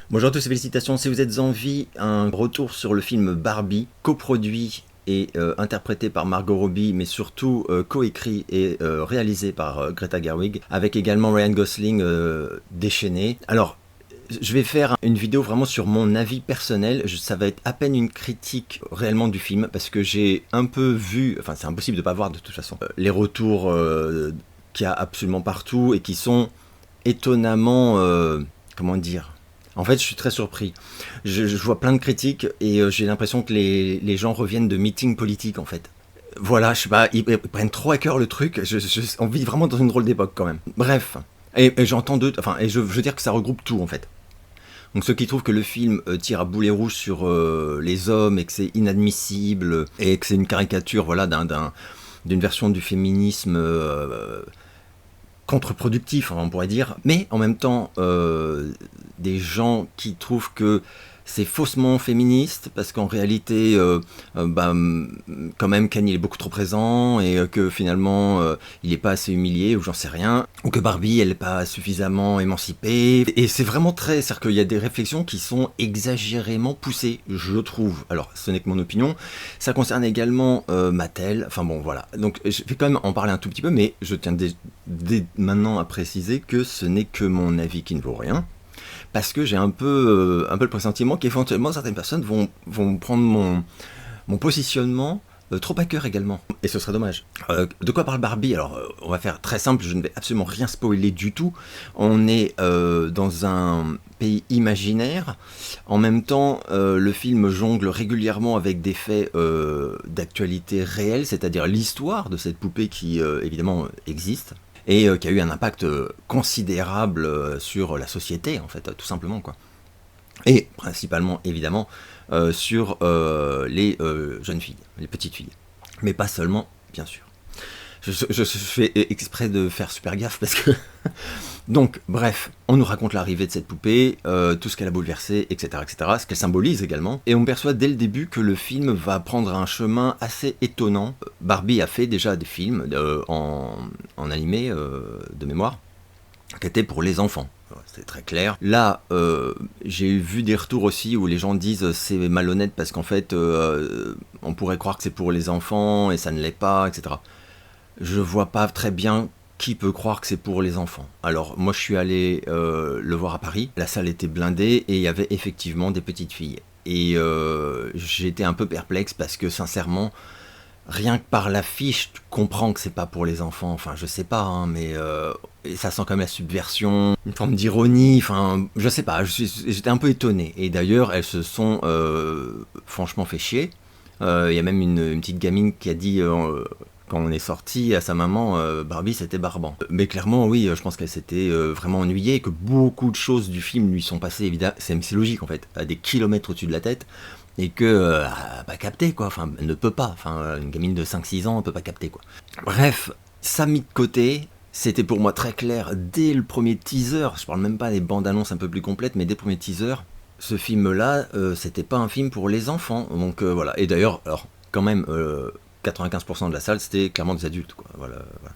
Bonjour à tous et félicitations, si vous êtes en vie, un retour sur le film Barbie, coproduit et interprété par Margot Robbie, mais surtout coécrit et réalisé par Greta Gerwig, avec également Ryan Gosling déchaîné. Alors, je vais faire une vidéo vraiment sur mon avis personnel, ça va être à peine une critique réellement du film, parce que j'ai un peu vu, enfin c'est impossible de ne pas voir de toute façon, les retours qu'il y a absolument partout et qui sont étonnamment, comment dire, en fait, je suis très surpris. Je vois plein de critiques et j'ai l'impression que les gens reviennent de meetings politiques, en fait. Voilà, je sais pas, ils prennent trop à cœur le truc. On vit vraiment dans une drôle d'époque, quand même. Bref. Et j'entends deux... Enfin, et je veux dire que ça regroupe tout, en fait. Donc ceux qui trouvent que le film tire à boulet rouge sur les hommes et que c'est inadmissible et que c'est une caricature, voilà, d'une version du féminisme contre-productif, on pourrait dire, mais en même temps, des gens qui trouvent que c'est faussement féministe, parce qu'en réalité, quand même, Ken il est beaucoup trop présent, et que finalement, il n'est pas assez humilié, ou j'en sais rien, ou que Barbie, elle n'est pas suffisamment émancipée, et c'est vraiment très... C'est-à-dire qu'il y a des réflexions qui sont exagérément poussées, je trouve. Alors, ce n'est que mon opinion, ça concerne également Mattel, enfin bon, voilà. Donc, je vais quand même en parler un tout petit peu, mais je tiens dès maintenant à préciser que ce n'est que mon avis qui ne vaut rien, parce que j'ai un peu le pressentiment qu'éventuellement certaines personnes vont prendre mon positionnement trop à cœur également. Et ce serait dommage. De quoi parle Barbie? Alors, on va faire très simple, je ne vais absolument rien spoiler du tout. On est dans un pays imaginaire. En même temps, le film jongle régulièrement avec des faits d'actualité réelle, c'est-à-dire l'histoire de cette poupée qui, évidemment, existe. Et qui a eu un impact considérable sur la société, en fait, tout simplement, quoi. Et principalement, évidemment, sur les jeunes filles, les petites filles. Mais pas seulement, bien sûr. Je fais exprès de faire super gaffe parce que... Donc, bref, on nous raconte l'arrivée de cette poupée, tout ce qu'elle a bouleversé, etc., etc., ce qu'elle symbolise également. Et on perçoit dès le début que le film va prendre un chemin assez étonnant. Barbie a fait déjà des films en animé, de mémoire, qui étaient pour les enfants. C'est très clair. Là, j'ai vu des retours aussi où les gens disent c'est malhonnête parce qu'en fait, on pourrait croire que c'est pour les enfants et ça ne l'est pas, etc. Je vois pas très bien qui peut croire que c'est pour les enfants. Alors, moi, je suis allé le voir à Paris. La salle était blindée et il y avait effectivement des petites filles. Et j'ai été un peu perplexe parce que, sincèrement, rien que par l'affiche, tu comprends que c'est pas pour les enfants. Enfin, je sais pas, hein, mais et ça sent quand même la subversion, une forme d'ironie. Enfin, je sais pas, j'étais un peu étonné. Et d'ailleurs, elles se sont franchement fait chier. Il y a même une petite gamine qui a dit... quand on est sorti à sa maman, Barbie c'était barbant. Mais clairement, oui, je pense qu'elle s'était vraiment ennuyée, que beaucoup de choses du film lui sont passées, évidemment, c'est logique en fait, à des kilomètres au-dessus de la tête, et que elle n'a pas capté quoi, enfin, elle ne peut pas, enfin, une gamine de 5-6 ans, elle peut pas capter quoi. Bref, ça mis de côté, c'était pour moi très clair dès le premier teaser, je parle même pas des bandes annonces un peu plus complètes, mais dès le premier teaser, ce film-là, c'était pas un film pour les enfants, donc voilà, et d'ailleurs, alors, quand même... 95% de la salle, c'était clairement des adultes, quoi. Voilà, voilà.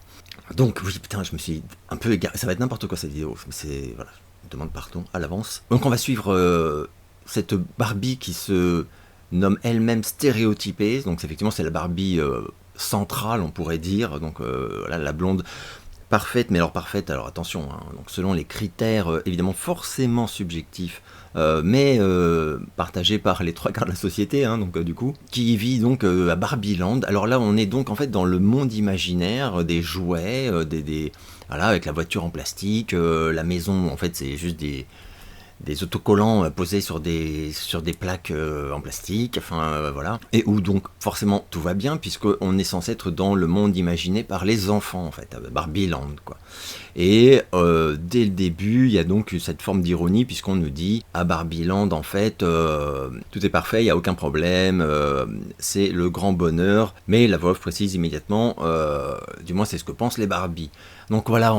Donc, oui, putain, je me suis un peu égaré. Ça va être n'importe quoi cette vidéo. C'est. Voilà, je demande pardon à l'avance. Donc, on va suivre cette Barbie qui se nomme elle-même stéréotypée. Donc, effectivement, c'est la Barbie centrale, on pourrait dire. Donc, voilà, la blonde parfaite, mais alors parfaite, alors attention, hein, donc selon les critères évidemment forcément subjectifs, mais partagés par les 3 quarts de la société, hein, donc du coup, qui vit donc à Barbieland. Alors là, on est donc en fait dans le monde imaginaire des jouets, voilà, avec la voiture en plastique, la maison, en fait, c'est juste des autocollants posés sur des plaques en plastique, enfin voilà, et où donc forcément tout va bien puisqu'on est censé être dans le monde imaginé par les enfants en fait, Barbieland quoi. Et dès le début, il y a donc cette forme d'ironie puisqu'on nous dit à Barbieland en fait tout est parfait, il n'y a aucun problème, c'est le grand bonheur, mais la voix off précise immédiatement, du moins c'est ce que pensent les Barbies. Donc voilà,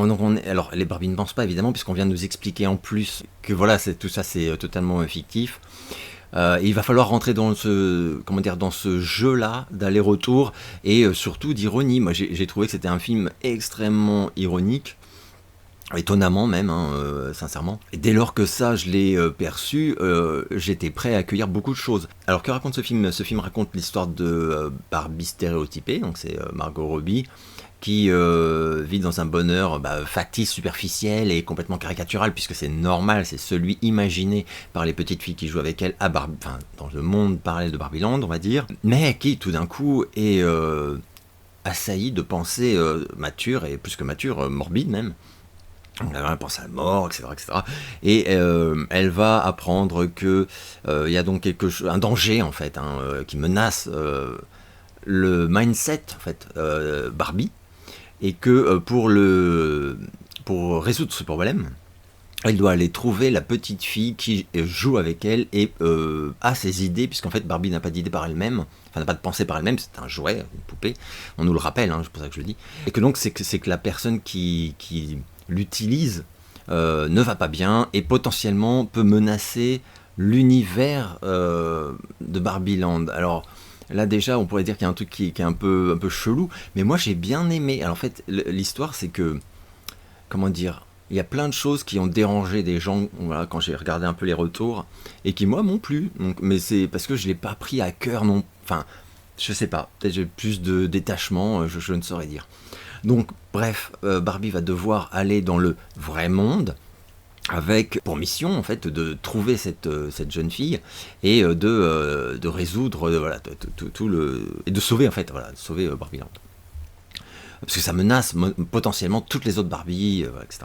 alors les Barbies ne pensent pas évidemment puisqu'on vient de nous expliquer en plus que voilà, tout ça c'est totalement fictif. Il va falloir rentrer dans dans ce jeu-là d'aller-retour et surtout d'ironie. Moi j'ai trouvé que c'était un film extrêmement ironique. Étonnamment même, hein, sincèrement. Et dès lors que ça, je l'ai perçu, j'étais prêt à accueillir beaucoup de choses. Alors que raconte ce film? Ce film raconte l'histoire de Barbie stéréotypée, donc c'est Margot Robbie, qui vit dans un bonheur factice, superficiel et complètement caricatural, puisque c'est normal, c'est celui imaginé par les petites filles qui jouent avec elle dans le monde parallèle de Barbieland, on va dire, mais qui tout d'un coup est assailli de pensées matures, et plus que matures, morbides même. Elle pense à la mort, etc., etc. Et elle va apprendre que il y a donc un danger en fait, hein, qui menace le mindset en fait Barbie, et que pour résoudre ce problème, elle doit aller trouver la petite fille qui joue avec elle et a ses idées, puisqu'en fait Barbie n'a pas d'idées par elle-même, enfin n'a pas de pensée par elle-même, c'est un jouet, une poupée, on nous le rappelle, hein, c'est pour ça que je le dis, et que donc c'est que la personne qui l'utilise ne va pas bien et potentiellement peut menacer l'univers de Barbieland. Alors là déjà on pourrait dire qu'il y a un truc qui est un peu chelou, mais moi j'ai bien aimé. Alors en fait l'histoire c'est que, comment dire, il y a plein de choses qui ont dérangé des gens, voilà, quand j'ai regardé un peu les retours, et qui moi m'ont plu. Donc, mais c'est parce que je l'ai pas pris à cœur, non. Enfin, je sais pas, peut-être j'ai plus de détachement, je ne saurais dire. Donc, bref, Barbie va devoir aller dans le vrai monde, avec pour mission en fait de trouver cette jeune fille et de résoudre voilà tout le et de sauver en fait voilà de sauver Barbieland, parce que ça menace potentiellement toutes les autres Barbie, etc.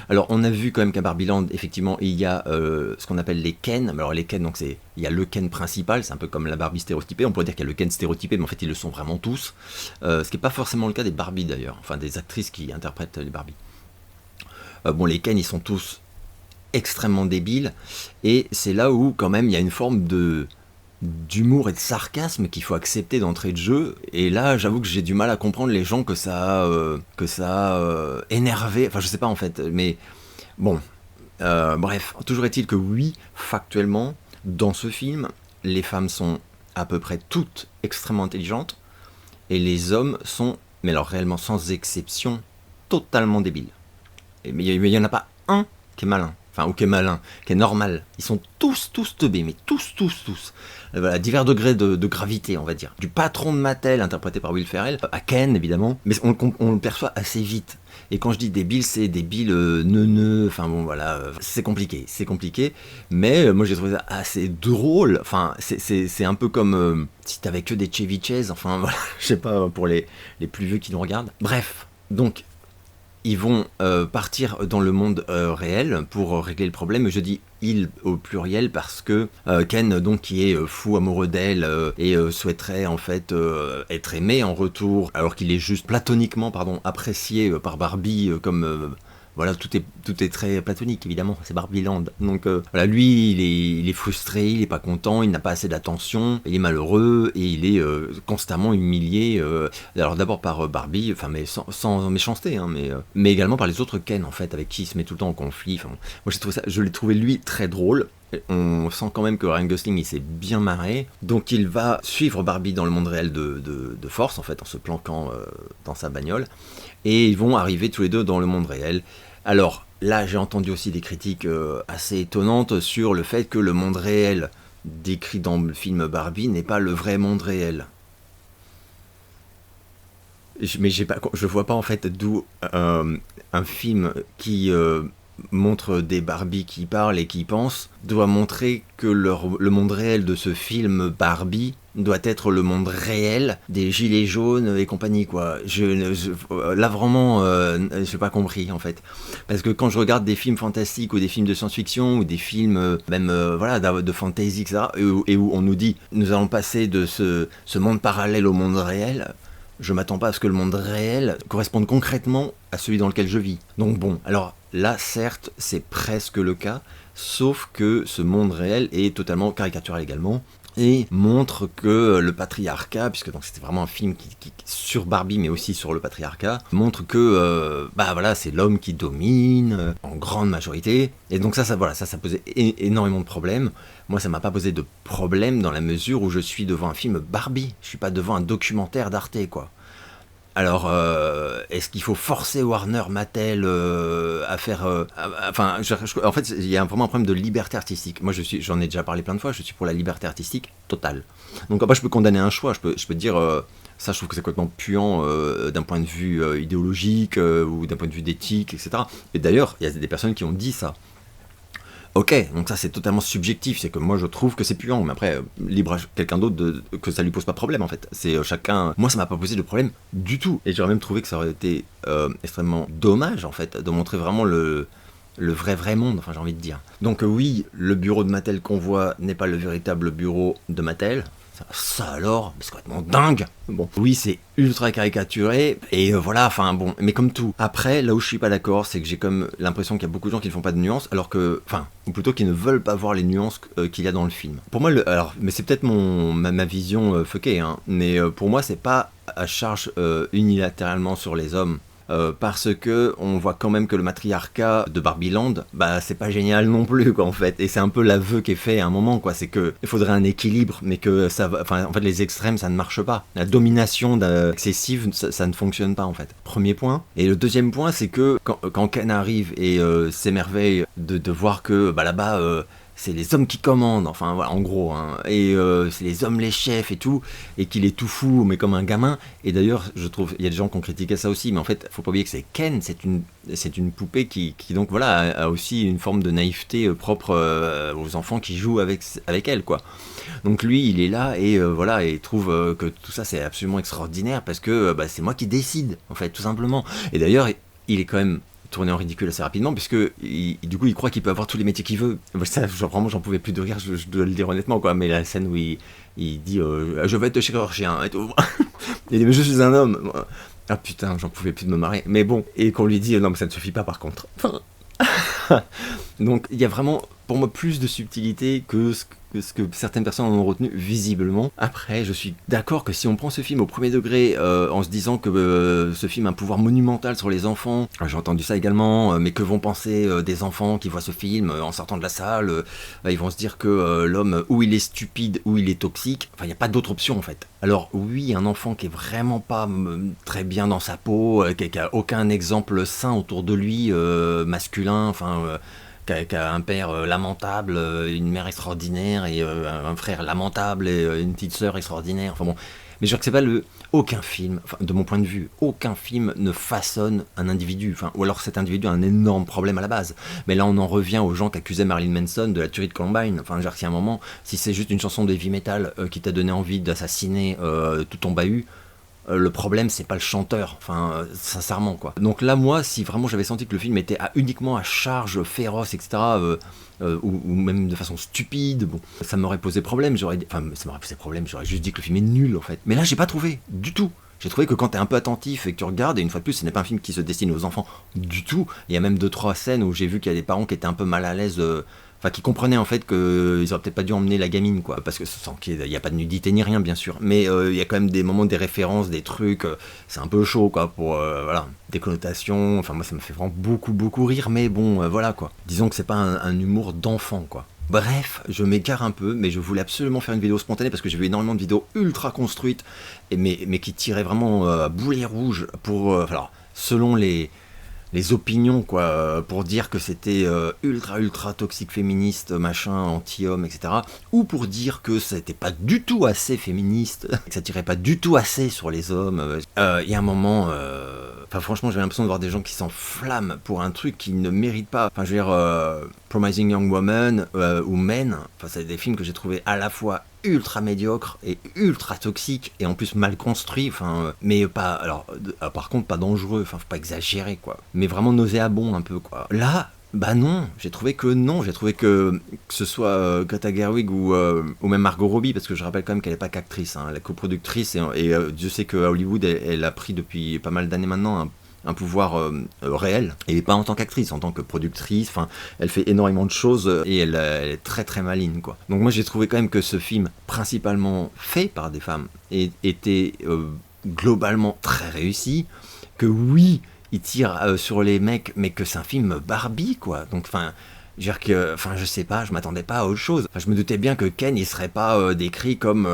Alors on a vu quand même qu'à Barbieland, effectivement, il y a ce qu'on appelle les Ken. Alors les Ken, donc il y a le Ken principal, c'est un peu comme la Barbie stéréotypée, on pourrait dire qu'il y a le Ken stéréotypé, mais en fait ils le sont vraiment tous, ce qui n'est pas forcément le cas des Barbie d'ailleurs, enfin des actrices qui interprètent les Barbie. Bon, les Ken, ils sont tous extrêmement débiles, et c'est là où quand même il y a une forme d'humour et de sarcasme qu'il faut accepter d'entrée de jeu. Et là, j'avoue que j'ai du mal à comprendre les gens que ça a énervé. Enfin, je sais pas en fait, mais bon. Bref, toujours est-il que oui, factuellement, dans ce film, les femmes sont à peu près toutes extrêmement intelligentes et les hommes sont, mais alors réellement sans exception, totalement débiles. Mais il y en a pas un qui est malin. Enfin, ou qui est malin, qui est normal. Ils sont tous teubés, mais tous. Voilà, divers degrés de gravité, on va dire. Du patron de Mattel, interprété par Will Ferrell, à Ken, évidemment, mais on le perçoit assez vite. Et quand je dis débile, c'est débile, neuneux, enfin bon, voilà, c'est compliqué, mais moi j'ai trouvé ça assez drôle. Enfin, c'est un peu comme si t'avais que des Chevy Chase, enfin voilà, je sais pas, pour les plus vieux qui nous regardent. Bref, donc ils vont partir dans le monde réel pour régler le problème. Je dis il au pluriel parce que Ken, donc, qui est fou amoureux d'elle et souhaiterait en fait être aimé en retour, alors qu'il est juste platoniquement apprécié par Barbie comme voilà, tout est très platonique, évidemment, c'est Barbieland. Donc voilà, lui, il est frustré, il est pas content, il n'a pas assez d'attention, il est malheureux et il est constamment humilié. Alors d'abord par Barbie, enfin mais sans méchanceté, hein, mais également par les autres Ken en fait, avec qui il se met tout le temps en conflit. Enfin, moi je l'ai trouvé lui très drôle. On sent quand même que Ryan Gosling il s'est bien marré, donc il va suivre Barbie dans le monde réel de force en fait, en se planquant dans sa bagnole, et ils vont arriver tous les deux dans le monde réel. Alors là j'ai entendu aussi des critiques assez étonnantes sur le fait que le monde réel décrit dans le film Barbie n'est pas le vrai monde réel. Mais je vois pas en fait d'où un film qui montre des Barbie qui parlent et qui pensent doit montrer que le monde réel de ce film Barbie doit être le monde réel des gilets jaunes et compagnie, quoi. Là vraiment j'ai pas compris en fait, parce que quand je regarde des films fantastiques ou des films de science-fiction ou des films même voilà de fantasy, etc., et où on nous dit nous allons passer de ce monde parallèle au monde réel, je m'attends pas à ce que le monde réel corresponde concrètement à celui dans lequel je vis. Donc bon, alors là certes c'est presque le cas, sauf que ce monde réel est totalement caricatural également, et montre que le patriarcat, puisque donc c'était vraiment un film qui sur Barbie mais aussi sur le patriarcat, montre que bah voilà, c'est l'homme qui domine en grande majorité, et donc ça posait énormément de problèmes. Moi ça m'a pas posé de problème dans la mesure où je suis devant un film Barbie, je suis pas devant un documentaire d'Arte, quoi. Alors, est-ce qu'il faut forcer Warner, Mattel à faire... enfin, en fait, il y a vraiment un problème de liberté artistique. Moi, j'en ai déjà parlé plein de fois, je suis pour la liberté artistique totale. Donc, après, je peux condamner un choix, je peux dire... ça, je trouve que c'est complètement puant d'un point de vue idéologique ou d'un point de vue d'éthique, etc. Et d'ailleurs, il y a des personnes qui ont dit ça. Ok, donc ça c'est totalement subjectif, c'est que moi je trouve que c'est puant, mais après, libre à quelqu'un d'autre que ça lui pose pas de problème en fait. C'est chacun... Moi ça m'a pas posé de problème du tout. Et j'aurais même trouvé que ça aurait été extrêmement dommage en fait, de montrer vraiment le vrai monde, enfin j'ai envie de dire. Donc oui, le bureau de Mattel qu'on voit n'est pas le véritable bureau de Mattel. Ça alors, c'est complètement dingue. Bon, oui, c'est ultra caricaturé, et voilà, enfin bon, mais comme tout. Après, là où je suis pas d'accord, c'est que j'ai comme l'impression qu'il y a beaucoup de gens qui ne font pas de nuances, alors que, enfin, ou plutôt qui ne veulent pas voir les nuances qu'il y a dans le film. Pour moi, alors, mais c'est peut-être ma vision fuckée, hein, mais pour moi, c'est pas à charge unilatéralement sur les hommes. Parce que on voit quand même que le matriarcat de Barbieland, bah c'est pas génial non plus quoi en fait, et c'est un peu l'aveu qui est fait à un moment quoi, c'est que il faudrait un équilibre, mais que ça, enfin en fait les extrêmes ça ne marche pas, la domination excessive ça ne fonctionne pas en fait. Premier point. Et le deuxième point c'est que quand Ken arrive et s'émerveille de voir que bah là-bas c'est les hommes qui commandent, enfin voilà, en gros, hein, et c'est les hommes les chefs et tout, et qu'il est tout fou, mais comme un gamin. Et d'ailleurs, je trouve, il y a des gens qui ont critiqué ça aussi, mais en fait, faut pas oublier que c'est Ken, c'est une poupée qui donc voilà, a aussi une forme de naïveté propre aux enfants qui jouent avec elle, quoi. Donc lui, il est là et voilà, et trouve que tout ça c'est absolument extraordinaire parce que bah, c'est moi qui décide, en fait, tout simplement. Et d'ailleurs, il est quand même tourné en ridicule assez rapidement puisque du coup il croit qu'il peut avoir tous les métiers qu'il veut. Ça, vraiment j'en pouvais plus de rire, je dois le dire honnêtement quoi. Mais la scène où il dit je vais être chirurgien et tout. Il dit mais je suis un homme. Ah putain, j'en pouvais plus de me marrer. Mais bon, et qu'on lui dit non mais ça ne suffit pas par contre. Donc il y a vraiment pour moi plus de subtilité que ce que certaines personnes en ont retenu visiblement. Après, je suis d'accord que si on prend ce film au premier degré en se disant que ce film a un pouvoir monumental sur les enfants, j'ai entendu ça également, mais que vont penser des enfants qui voient ce film en sortant de la salle, ils vont se dire que l'homme, ou il est stupide, ou il est toxique, enfin il n'y a pas d'autre option en fait. Alors oui, un enfant qui est vraiment pas très bien dans sa peau, qui a aucun exemple sain autour de lui, masculin, enfin... Qui a un père lamentable, une mère extraordinaire, et un frère lamentable, et une petite sœur extraordinaire. Enfin bon, mais je veux dire que c'est pas aucun film, enfin, de mon point de vue, aucun film ne façonne un individu. Enfin, ou alors cet individu a un énorme problème à la base. Mais là, on en revient aux gens qui accusaient Marilyn Manson de la tuerie de Columbine. Enfin, je veux dire, si à un moment, si c'est juste une chanson de heavy metal qui t'a donné envie d'assassiner tout ton bahut, le problème c'est pas le chanteur, enfin sincèrement quoi. Donc là moi si vraiment j'avais senti que le film était uniquement à charge féroce etc ou même de façon stupide, bon ça m'aurait posé problème, j'aurais juste dit que le film est nul en fait. Mais là j'ai pas trouvé du tout. J'ai trouvé que quand t'es un peu attentif et que tu regardes, et une fois de plus, ce n'est pas un film qui se destine aux enfants du tout. Il y a même 2-3 scènes où j'ai vu qu'il y a des parents qui étaient un peu mal à l'aise, enfin qui comprenaient en fait qu'ils auraient peut-être pas dû emmener la gamine, quoi. Parce que sans qu'il n'y a pas de nudité ni rien, bien sûr. Mais il y a quand même des moments, des références, des trucs. C'est un peu chaud, quoi, pour voilà, des connotations. Enfin, moi, ça me fait vraiment beaucoup rire, mais bon, voilà, quoi. Disons que c'est pas un humour d'enfant, quoi. Bref, je m'égare un peu, mais je voulais absolument faire une vidéo spontanée parce que j'ai vu énormément de vidéos ultra construites, mais qui tiraient vraiment à boulet rouge pour, alors, selon les opinions, quoi, pour dire que c'était ultra toxique féministe, machin, anti-homme, etc. Ou pour dire que c'était pas du tout assez féministe, que ça tirait pas du tout assez sur les hommes. Il y a un moment... Enfin, franchement, j'avais l'impression de voir des gens qui s'enflamment pour un truc qui ne mérite pas. Enfin, je veux dire, Promising Young Woman ou Men, enfin, c'est des films que j'ai trouvé à la fois ultra médiocres et ultra toxiques et en plus mal construits, enfin, mais pas, alors, par contre, pas dangereux, enfin, faut pas exagérer, quoi. Mais vraiment nauséabond un peu, quoi. Là, bah non, j'ai trouvé que ce soit Greta Gerwig ou même Margot Robbie, parce que je rappelle quand même qu'elle n'est pas qu'actrice, hein, elle est coproductrice, et Dieu sait qu'à Hollywood, elle a pris depuis pas mal d'années maintenant un pouvoir réel, et pas en tant qu'actrice, en tant que productrice, enfin, elle fait énormément de choses, et elle est très très maligne, quoi. Donc moi j'ai trouvé quand même que ce film, principalement fait par des femmes, était globalement très réussi, que oui, il tire sur les mecs, mais que c'est un film Barbie, quoi. Donc, enfin, je sais pas, je m'attendais pas à autre chose. Enfin, je me doutais bien que Ken, il serait pas décrit comme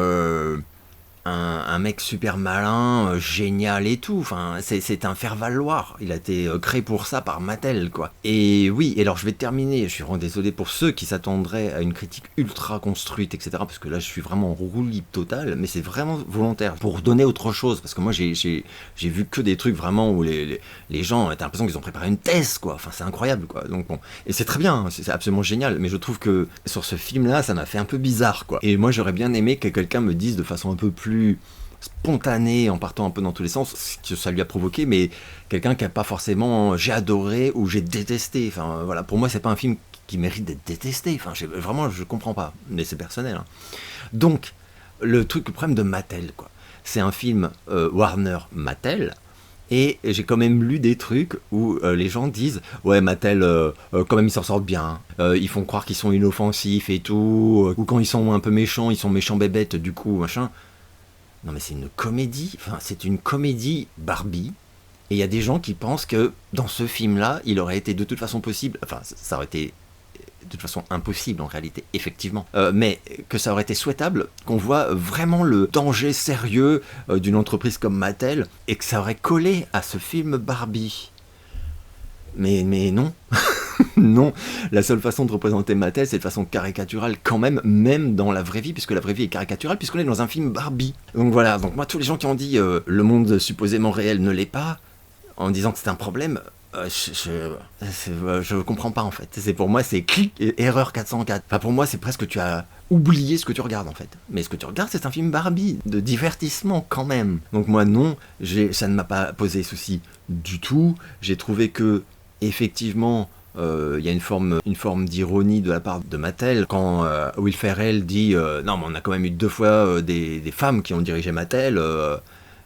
un un mec super malin, génial et tout. Enfin, c'est un faire-valoir. Il a été créé pour ça par Mattel, quoi. Et oui, et alors je vais terminer. Je suis vraiment désolé pour ceux qui s'attendraient à une critique ultra construite, etc. Parce que là, je suis vraiment en roue libre totale. Mais c'est vraiment volontaire. Pour donner autre chose. Parce que moi, j'ai vu que des trucs vraiment où les gens, t'as l'impression qu'ils ont préparé une thèse, quoi. Enfin, c'est incroyable, quoi. Donc bon. Et c'est très bien. Hein, c'est absolument génial. Mais je trouve que sur ce film-là, ça m'a fait un peu bizarre, quoi. Et moi, j'aurais bien aimé que quelqu'un me dise de façon un peu plus spontané, en partant un peu dans tous les sens, ce que ça lui a provoqué, mais quelqu'un qui a pas forcément j'ai adoré ou j'ai détesté. Enfin voilà, pour moi c'est pas un film qui mérite d'être détesté. Enfin vraiment je comprends pas, mais c'est personnel. Hein. Donc le problème de Mattel, quoi, c'est un film Warner Mattel. Et j'ai quand même lu des trucs où les gens disent ouais Mattel quand même ils s'en sortent bien, ils font croire qu'ils sont inoffensifs et tout, ou quand ils sont un peu méchants, ils sont méchants bébêtes du coup machin. Non mais c'est une comédie, enfin c'est une comédie Barbie, et il y a des gens qui pensent que dans ce film-là, il aurait été de toute façon possible, enfin ça aurait été de toute façon impossible en réalité, effectivement, mais que ça aurait été souhaitable qu'on voit vraiment le danger sérieux d'une entreprise comme Mattel, et que ça aurait collé à ce film Barbie. Mais non. Non, la seule façon de représenter Mattel, c'est de façon caricaturale quand même dans la vraie vie, puisque la vraie vie est caricaturale, puisqu'on est dans un film Barbie. Donc voilà, donc moi tous les gens qui ont dit le monde supposément réel ne l'est pas, en disant que c'est un problème, je comprends pas en fait. C'est pour moi c'est clic erreur 404. Enfin pour moi c'est presque tu as oublié ce que tu regardes en fait. Mais ce que tu regardes c'est un film Barbie, de divertissement quand même. Donc moi non, ça ne m'a pas posé souci du tout. J'ai trouvé que effectivement il y a une forme d'ironie de la part de Mattel quand Will Ferrell dit non mais on a quand même eu 2 fois des femmes qui ont dirigé Mattel,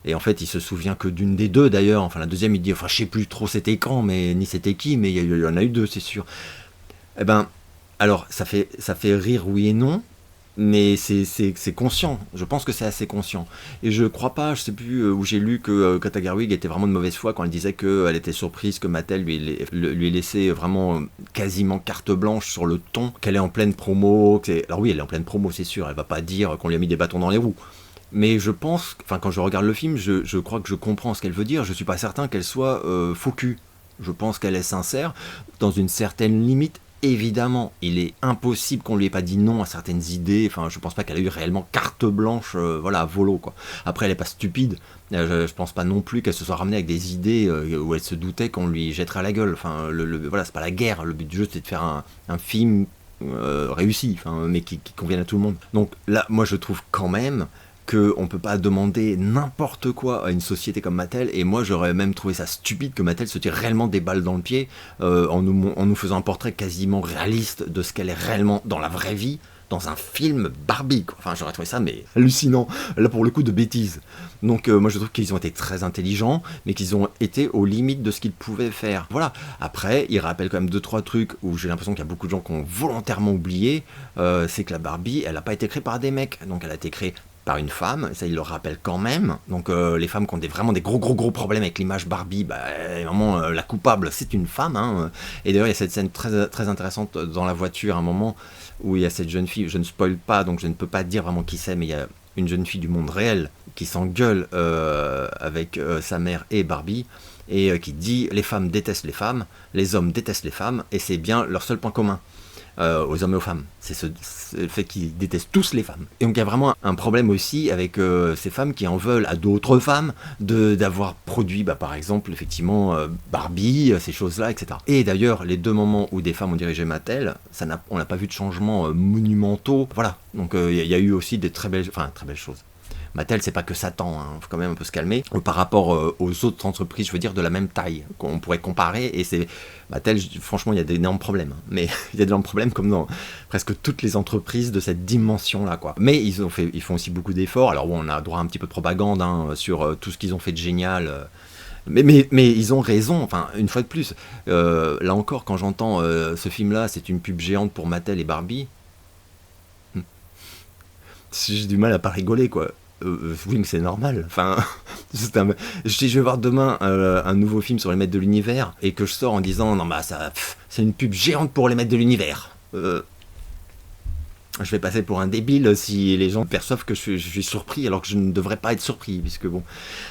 et en fait il se souvient que d'une des deux d'ailleurs, enfin la deuxième il dit enfin je sais plus trop c'était quand mais ni c'était qui, mais il y en a eu 2 c'est sûr. Eh ben alors ça fait rire oui et non, mais c'est conscient, je pense que c'est assez conscient. Et je crois pas, je sais plus où j'ai lu que Greta Gerwig était vraiment de mauvaise foi quand elle disait qu'elle était surprise que Mattel lui ait laissé vraiment quasiment carte blanche sur le ton, qu'elle est en pleine promo. Alors oui, elle est en pleine promo, c'est sûr, elle va pas dire qu'on lui a mis des bâtons dans les roues. Mais je pense, enfin quand je regarde le film, je crois que je comprends ce qu'elle veut dire, je suis pas certain qu'elle soit faux cul. Je pense qu'elle est sincère, dans une certaine limite. Évidemment, il est impossible qu'on lui ait pas dit non à certaines idées. Enfin, je pense pas qu'elle a eu réellement carte blanche, voilà, à volo, quoi. Après, elle est pas stupide. Je pense pas non plus qu'elle se soit ramenée avec des idées où elle se doutait qu'on lui jetterait à la gueule. Enfin, voilà, c'est pas la guerre. Le but du jeu, c'est de faire un film réussi, enfin, mais qui convienne à tout le monde. Donc là, moi, je trouve quand même qu'on ne peut pas demander n'importe quoi à une société comme Mattel, et moi j'aurais même trouvé ça stupide que Mattel se tire réellement des balles dans le pied en nous faisant un portrait quasiment réaliste de ce qu'elle est réellement dans la vraie vie, dans un film Barbie, quoi. Enfin j'aurais trouvé ça mais hallucinant, là pour le coup de bêtises. Donc moi je trouve qu'ils ont été très intelligents, mais qu'ils ont été aux limites de ce qu'ils pouvaient faire. Voilà, après ils rappellent quand même 2-3 trucs où j'ai l'impression qu'il y a beaucoup de gens qui ont volontairement oublié, c'est que la Barbie elle n'a pas été créée par des mecs, donc elle a été créée par une femme, ça il le rappelle quand même. Donc les femmes qui ont vraiment des gros problèmes avec l'image Barbie, bah vraiment la coupable c'est une femme, hein. Et d'ailleurs il y a cette scène très, très intéressante dans la voiture à un moment où il y a cette jeune fille, je ne spoil pas donc je ne peux pas dire vraiment qui c'est, mais il y a une jeune fille du monde réel qui s'engueule avec sa mère et Barbie, et qui dit les femmes détestent les femmes, les hommes détestent les femmes, et c'est bien leur seul point commun. Aux hommes et aux femmes. C'est le fait qu'ils détestent tous les femmes. Et donc il y a vraiment un problème aussi avec ces femmes qui en veulent à d'autres femmes d'avoir produit, par exemple, effectivement, Barbie, ces choses-là, etc. Et d'ailleurs, les 2 moments où des femmes ont dirigé Mattel, on n'a pas vu de changements monumentaux. Voilà. Donc il y a eu aussi des très belles choses. Mattel, c'est pas que Satan, hein. Faut quand même un peu se calmer. Par rapport aux autres entreprises, je veux dire, de la même taille, qu'on pourrait comparer, et c'est Mattel, franchement, il y a d'énormes problèmes. Hein. Mais il y a d'énormes problèmes comme dans presque toutes les entreprises de cette dimension-là, quoi. Mais ils font aussi beaucoup d'efforts. Alors bon, on a droit à un petit peu de propagande sur tout ce qu'ils ont fait de génial. Mais ils ont raison, enfin, une fois de plus. Là encore, quand j'entends ce film-là, c'est une pub géante pour Mattel et Barbie, j'ai du mal à pas rigoler, quoi. Oui, mais c'est normal. Enfin, si je vais voir demain un nouveau film sur les maîtres de l'univers et que je sors en disant non, c'est une pub géante pour les maîtres de l'univers. je vais passer pour un débile si les gens perçoivent que je suis surpris alors que je ne devrais pas être surpris, puisque bon.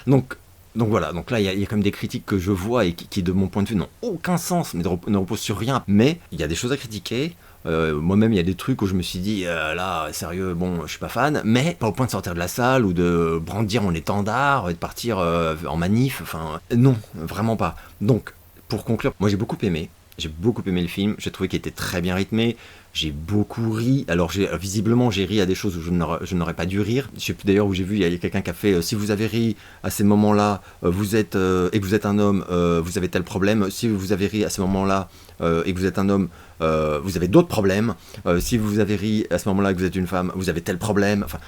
Donc, donc voilà, donc là il y a quand même des critiques que je vois et qui de mon point de vue n'ont aucun sens, mais ne reposent sur rien. Mais il y a des choses à critiquer. Moi-même, il y a des trucs où je me suis dit, là, sérieux, bon, je suis pas fan, mais pas au point de sortir de la salle ou de brandir mon étendard et de partir en manif. Enfin, non, vraiment pas. Donc, pour conclure, moi j'ai beaucoup aimé. J'ai beaucoup aimé le film. J'ai trouvé qu'il était très bien rythmé. J'ai beaucoup ri. Alors, visiblement, j'ai ri à des choses où je n'aurais pas dû rire. Je sais plus d'ailleurs où j'ai vu, il y a quelqu'un qui a fait si vous avez ri à ces moments-là, vous êtes et que vous êtes un homme, vous avez tel problème. Si vous avez ri à ces moments-là et que vous êtes un homme, vous avez d'autres problèmes. Si vous avez ri à ce moment-là et que vous êtes une femme, vous avez tel problème. Enfin,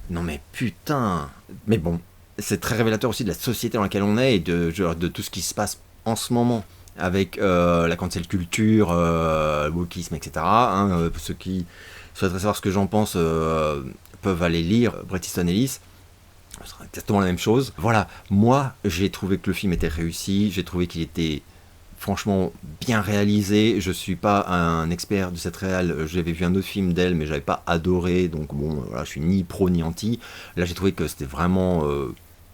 non mais putain. Mais bon, c'est très révélateur aussi de la société dans laquelle on est et de tout ce qui se passe en ce moment avec la cancel culture, le wokisme, etc. Pour ceux qui souhaiteraient savoir ce que j'en pense, peuvent aller lire Bret Easton Ellis. Ce sera exactement la même chose. Voilà, moi j'ai trouvé que le film était réussi, j'ai trouvé qu'il était franchement bien réalisé. Je suis pas un expert de cette réal, j'avais vu un autre film d'elle mais j'avais pas adoré, donc bon voilà, je suis ni pro ni anti. Là j'ai trouvé que c'était vraiment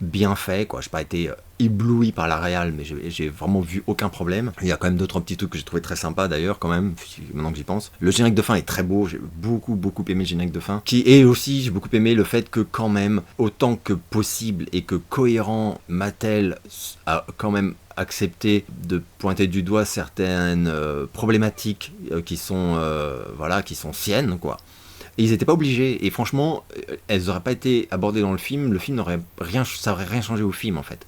bien fait, quoi. J'ai pas été ébloui par la réal, mais j'ai vraiment vu aucun problème. Il y a quand même d'autres petits trucs que j'ai trouvé très sympa d'ailleurs, quand même, maintenant que j'y pense. Le générique de fin est très beau, j'ai beaucoup aimé le générique de fin. Et aussi, j'ai beaucoup aimé le fait que, quand même, autant que possible et que cohérent, Mattel a quand même accepté de pointer du doigt certaines problématiques qui sont siennes, quoi. Et ils n'étaient pas obligés, et franchement, elles n'auraient pas été abordées dans le film n'aurait rien, ça aurait rien changé au film en fait.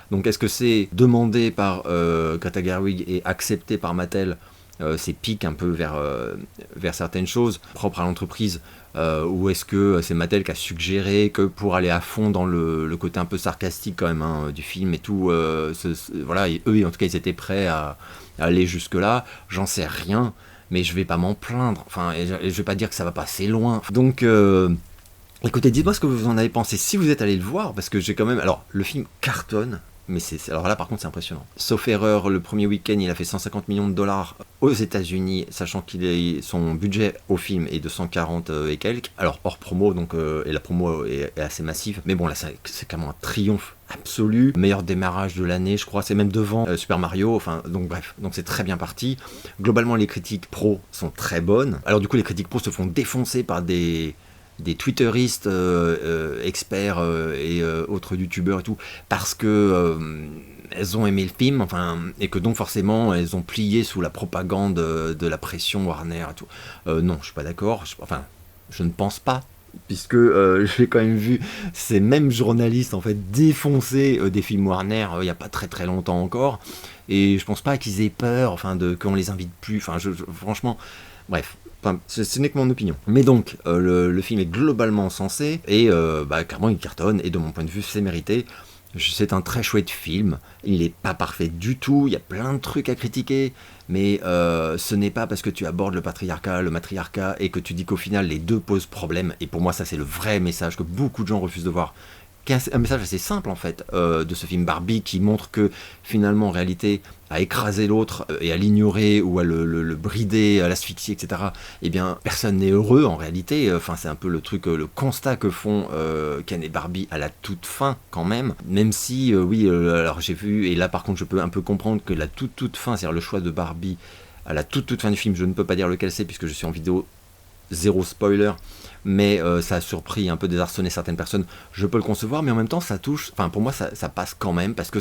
Donc est-ce que c'est demandé par Greta Gerwig et accepté par Mattel, ces pics un peu vers certaines choses propres à l'entreprise, ou est-ce que c'est Mattel qui a suggéré que pour aller à fond dans le côté un peu sarcastique quand même du film et tout, voilà, et eux en tout cas ils étaient prêts à aller jusque là, j'en sais rien. Mais je vais pas m'en plaindre, enfin, et je vais pas dire que ça va pas assez loin. Donc, écoutez, dites-moi ce que vous en avez pensé, si vous êtes allé le voir, parce que j'ai quand même... Alors, le film cartonne, mais alors là, par contre, c'est impressionnant. Sauf erreur, le premier week-end, il a fait 150 millions de dollars aux États-Unis, sachant son budget au film est de 140 et quelques. Alors, hors promo, donc, et la promo est assez massive. Mais bon, là, c'est quand même un triomphe absolu, meilleur démarrage de l'année, je crois, c'est même devant Super Mario, enfin, donc bref, donc c'est très bien parti. Globalement, les critiques pro sont très bonnes. Alors du coup, les critiques pro se font défoncer par des twitteristes experts et autres youtubeurs et tout, parce que elles ont aimé le film, enfin, et que donc forcément elles ont plié sous la propagande de la pression Warner et tout. Non, je suis pas d'accord, je ne pense pas, puisque j'ai quand même vu ces mêmes journalistes en fait défoncer des films Warner il y a pas très longtemps encore, et je pense pas qu'ils aient peur, enfin, qu'on les invite plus, enfin, franchement, bref. Enfin, ce n'est que mon opinion. Mais donc, le film est globalement sensé, et clairement il cartonne, et de mon point de vue, c'est mérité. C'est un très chouette film, il n'est pas parfait du tout, il y a plein de trucs à critiquer, mais ce n'est pas parce que tu abordes le patriarcat, le matriarcat, et que tu dis qu'au final les deux posent problème, et pour moi ça c'est le vrai message que beaucoup de gens refusent de voir, un message assez simple en fait de ce film Barbie, qui montre que finalement en réalité à écraser l'autre et à l'ignorer ou à le brider, à l'asphyxier, etc., eh bien personne n'est heureux en réalité. Enfin, c'est un peu le truc, le constat que font Ken et Barbie à la toute fin quand même, si oui, alors j'ai vu, et là par contre je peux un peu comprendre que la toute fin, c'est-à-dire le choix de Barbie à la toute fin du film, je ne peux pas dire lequel c'est puisque je suis en vidéo, zéro spoiler, mais ça a surpris, un peu désarçonné certaines personnes, je peux le concevoir, mais en même temps ça touche, enfin pour moi ça passe quand même, parce que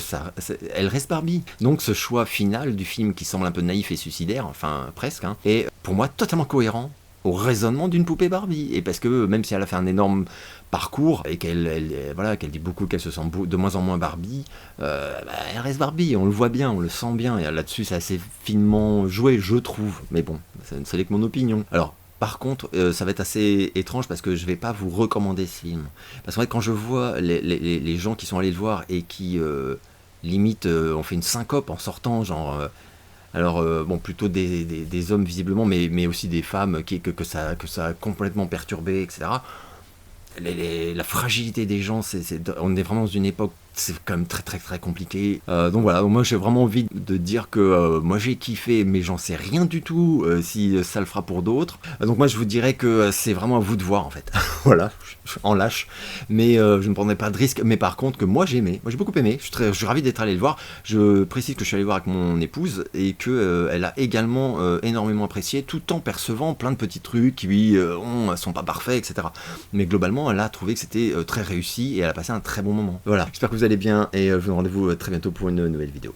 elle reste Barbie. Donc ce choix final du film qui semble un peu naïf et suicidaire, enfin presque, est pour moi totalement cohérent au raisonnement d'une poupée Barbie, et parce que même si elle a fait un énorme parcours et qu'elle dit beaucoup qu'elle se sent de moins en moins Barbie, elle reste Barbie, on le voit bien, on le sent bien, et là-dessus c'est assez finement joué, je trouve, mais bon, ce n'est que mon opinion. Alors par contre, ça va être assez étrange parce que je vais pas vous recommander ce film. Parce qu'en fait, quand je vois les gens qui sont allés le voir et qui limite ont fait une syncope en sortant, genre, bon, plutôt des hommes visiblement, mais aussi des femmes que ça a complètement perturbé, etc. La fragilité des gens, on est vraiment dans une époque c'est quand même très compliqué. Donc voilà, donc moi j'ai vraiment envie de dire que moi j'ai kiffé, mais j'en sais rien du tout si ça le fera pour d'autres. Donc moi je vous dirais que c'est vraiment à vous de voir en fait. Voilà, je suis en lâche, mais je ne prendrai pas de risque. Mais par contre que moi j'ai aimé, moi j'ai beaucoup aimé. Je suis ravi d'être allé le voir. Je précise que je suis allé le voir avec mon épouse et que elle a également énormément apprécié, tout en percevant plein de petits trucs qui sont pas parfaits, etc. Mais globalement, elle a trouvé que c'était très réussi et elle a passé un très bon moment. Voilà, j'espère que vous allez bien et je vous donne rendez-vous très bientôt pour une nouvelle vidéo.